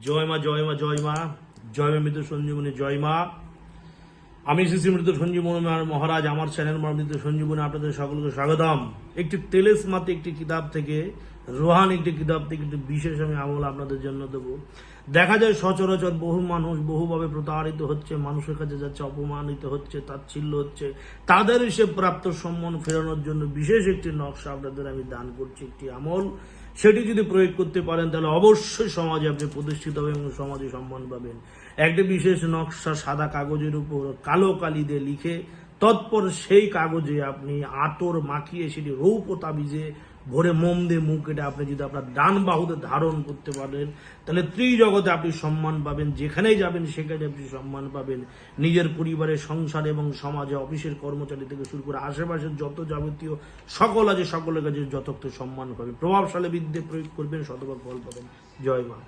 জয় মা জয় মা জয় মা জয় মা মৃত সঞ্জীবনী জয় মা। আমি শ্রী মৃত সঞ্জীবনী মহারাজ, আমার চ্যানেল মৃত সঞ্জীবনী আপনাদের সকলকে স্বাগতম। একটি তেলেসমাতে একটি কিতাব থেকে, রোহান একটি কিতাব থেকে একটি বিশেষ আমি আমল আপনাদের জন্য দেবো। দেখা যায় সচরাচর বহু মানুষ বহুভাবে প্রতারিত হচ্ছে, মানুষের কাছে যাচ্ছে, অপমানিত হচ্ছে, তাচ্ছিল্য হচ্ছে। তাদের সে প্রাপ্ত সম্মান ফেরানোর জন্য বিশেষ একটি নকশা আপনাদের আমি দান করছি, একটি আমল। সেটি যদি প্রয়োগ করতে পারেন তাহলে অবশ্যই সমাজে আপনি প্রতিষ্ঠিত হবেন এবং সমাজে সম্মান পাবেন। একটি বিশেষ নকশা সাদা কাগজের উপর কালো কালি দিয়ে লিখে তৎপর সেই কাগজে আপনি আতর মাখিয়ে সেটি রৌপ্য তাবিজে ভরে মোম দিয়ে মুখ কেটে আপনি যদি আপনার ডান বাহুতে ধারণ করতে পারেন তাহলে ত্রিজগতে আপনি সম্মান পাবেন। যেখানেই যাবেন সেখানে আপনি সম্মান পাবেন। নিজের পরিবারের, সংসার এবং সমাজে, অফিসের কর্মচারী থেকে শুরু করে আশেপাশের যত যাবতীয় সকল আছে সকলের কাছে যথার্থ সম্মান পাবেন। প্রভাবশালী বিদ্যে প্রয়োগ করবেন, শতভাগ ফল পাবেন। জয় মা।